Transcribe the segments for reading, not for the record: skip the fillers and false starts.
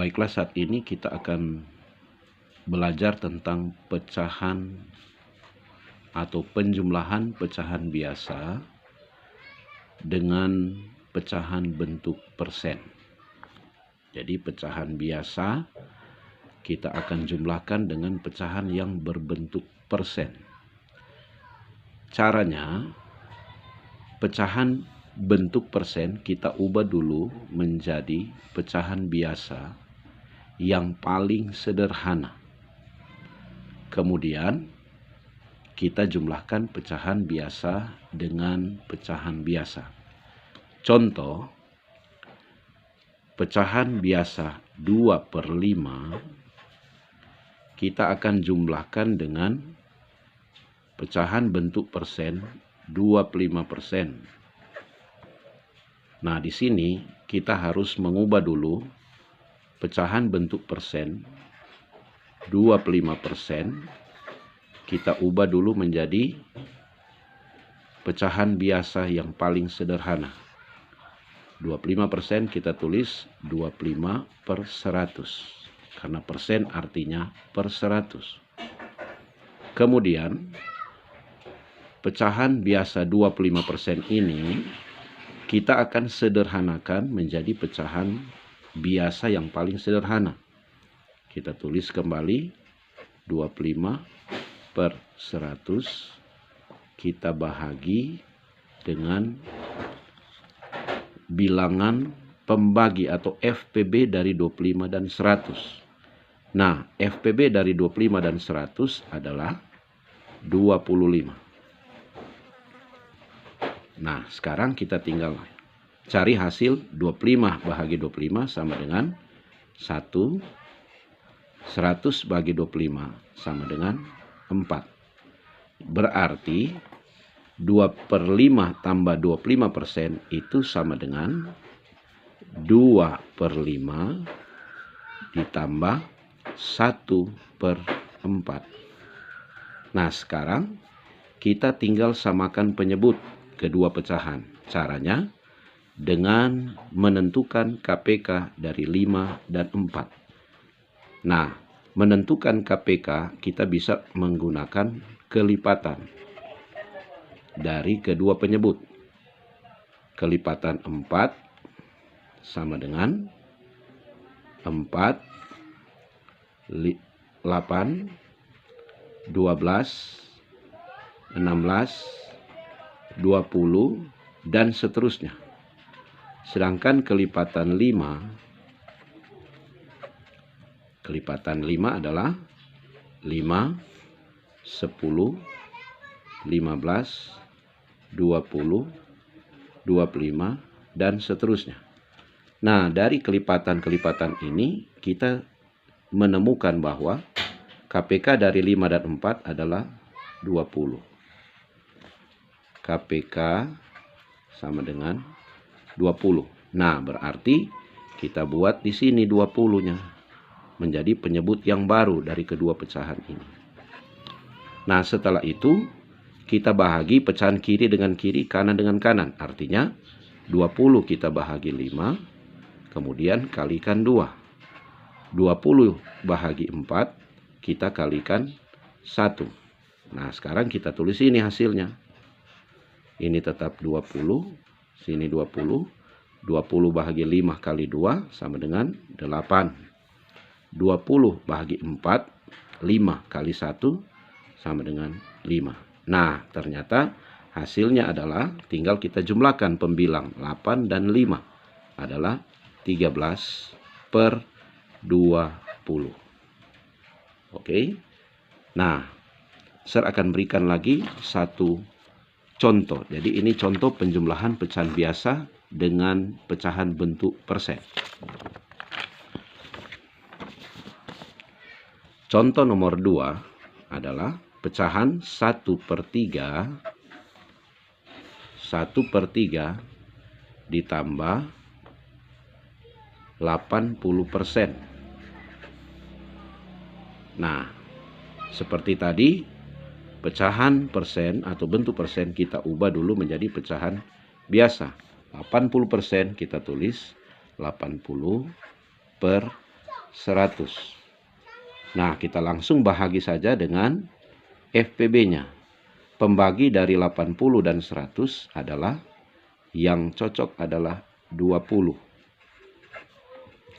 Baiklah, saat ini kita akan belajar tentang pecahan atau penjumlahan pecahan biasa dengan pecahan bentuk persen. Jadi pecahan biasa kita akan jumlahkan dengan pecahan yang berbentuk persen. Caranya, pecahan bentuk persen kita ubah dulu menjadi pecahan biasa yang paling sederhana. Kemudian kita jumlahkan pecahan biasa dengan pecahan biasa. Contoh, pecahan biasa 2/5 kita akan jumlahkan dengan pecahan bentuk persen 25%. Nah, di sini kita harus mengubah dulu pecahan bentuk persen 25%, kita ubah dulu menjadi pecahan biasa yang paling sederhana. 25% kita tulis 25/100, karena persen artinya per 100. Kemudian pecahan biasa 25% ini kita akan sederhanakan menjadi pecahan biasa yang paling sederhana. Kita tulis kembali 25/100, kita bahagi dengan bilangan pembagi atau FPB dari 25 dan 100. Nah, FPB dari 25 dan 100 adalah 25. Nah, sekarang kita tinggal cari hasil 25 bahagi 25 sama dengan 1. 100 bagi 25 sama dengan 4. Berarti 2/5 tambah 25% itu sama dengan 2/5 ditambah 1/4. Nah, sekarang kita tinggal samakan penyebut kedua pecahan. Caranya dengan menentukan KPK dari 5 dan 4. Nah, menentukan KPK kita bisa menggunakan kelipatan dari kedua penyebut. Kelipatan 4 sama dengan 4, 8, 12, 16, 20, dan seterusnya. Sedangkan kelipatan 5 adalah 5, 10, 15, 20, 25, dan seterusnya. Nah, dari kelipatan-kelipatan ini kita menemukan bahwa KPK dari 5 dan 4 adalah 20. KPK sama dengan 20. Nah, berarti kita buat di sini 20-nya menjadi penyebut yang baru dari kedua pecahan ini. Nah, setelah itu kita bahagi pecahan kiri dengan kiri, kanan dengan kanan. Artinya 20 kita bahagi 5, kemudian kalikan 2. 20 bahagi 4 kita kalikan 1. Nah, sekarang kita tulis ini hasilnya. Ini tetap 20, sini 20. 20 bahagi 5 kali 2 sama dengan 8. 20 bahagi 4, 5 kali 1 sama dengan 5. Nah, ternyata hasilnya adalah tinggal kita jumlahkan pembilang 8 dan 5 adalah 13/20. Oke. Nah, saya akan berikan lagi satu contoh. Jadi ini contoh penjumlahan pecahan biasa dengan pecahan bentuk persen. Contoh nomor 2 adalah pecahan 1/3 ditambah 80%. Nah, seperti tadi, pecahan persen atau bentuk persen kita ubah dulu menjadi pecahan biasa. 80% kita tulis 80/100. 100. Nah, kita langsung bahagi saja dengan FPB-nya. Pembagi dari 80 dan 100 adalah, yang cocok adalah 20.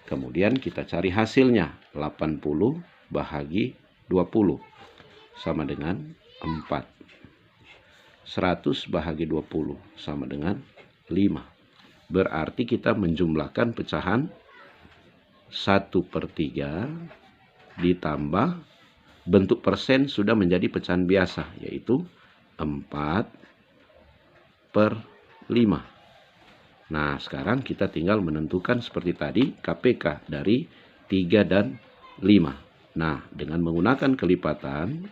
Kemudian kita cari hasilnya. 80 bahagi 20 sama dengan 4. 100 bahagi 20 sama dengan 5. Berarti kita menjumlahkan pecahan 1/3 ditambah bentuk persen sudah menjadi pecahan biasa, yaitu 4/5. Nah, sekarang kita tinggal menentukan seperti tadi KPK dari 3 dan 5. Nah, dengan menggunakan kelipatan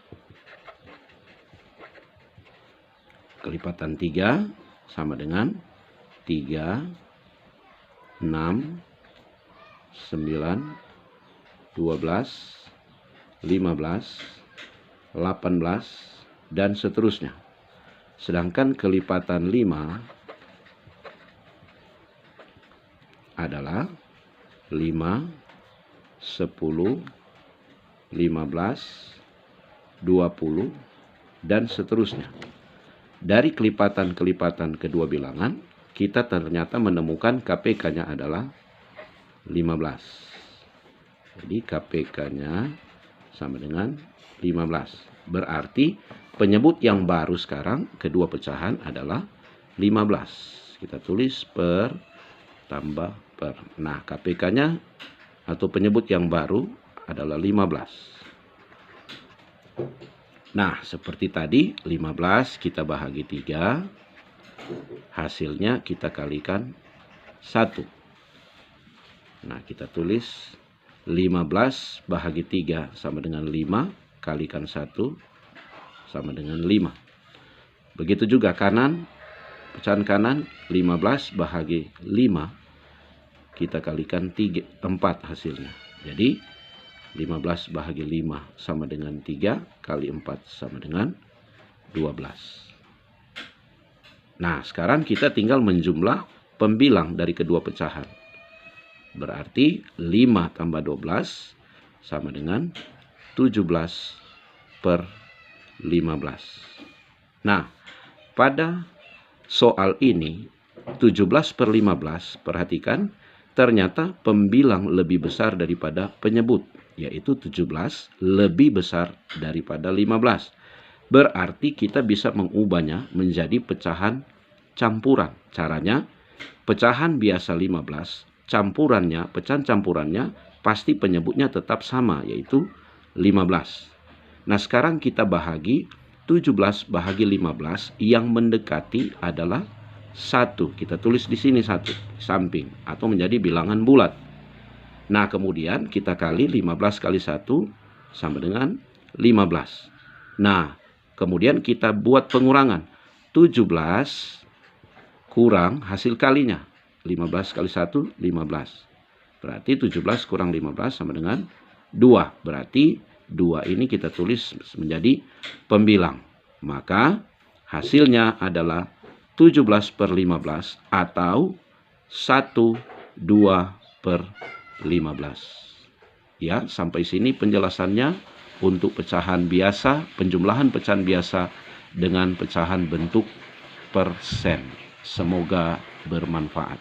3 sama dengan 3, 6, 9, 12, 15, 18, dan seterusnya. Sedangkan kelipatan 5 adalah 5, 10, 15, 20, dan seterusnya. Dari kelipatan-kelipatan kedua bilangan, kita ternyata menemukan KPK-nya adalah 15. Jadi KPK-nya sama dengan 15. Berarti penyebut yang baru sekarang kedua pecahan adalah 15. Kita tulis per tambah per. Nah, KPK-nya atau penyebut yang baru adalah 15. Nah, seperti tadi 15 kita bahagi 3. Hasilnya kita kalikan 1. Nah, kita tulis 15 bahagi 3 sama dengan 5, kalikan 1 sama dengan 5. Begitu juga kanan, pecahan kanan 15 bahagi 5, kita kalikan 4 hasilnya. Jadi 15 bahagi 5 sama dengan 3, kali 4 sama dengan 12. Nah, sekarang kita tinggal menjumlah pembilang dari kedua pecahan. Berarti 5 tambah 12 sama dengan 17/15. Nah, pada soal ini 17/15, perhatikan, ternyata pembilang lebih besar daripada penyebut, yaitu 17 lebih besar daripada 15. Berarti kita bisa mengubahnya menjadi pecahan campuran. Caranya, pecahan biasa 15, pecahan campurannya pasti penyebutnya tetap sama, yaitu 15. Nah, sekarang kita bahagi 17 bahagi 15, yang mendekati adalah 1. Kita tulis di sini 1, samping, atau menjadi bilangan bulat. Nah, kemudian kita kali 15 kali 1 sama dengan 15. Nah, kemudian kita buat pengurangan. 17 kurang hasil kalinya. 15 kali 1, 15. Berarti 17 kurang 15 sama dengan 2. Berarti 2 ini kita tulis menjadi pembilang. Maka hasilnya adalah 17/15 atau 1/2/15. Ya, sampai sini penjelasannya untuk pecahan biasa, penjumlahan pecahan biasa dengan pecahan bentuk persen. Semoga bermanfaat.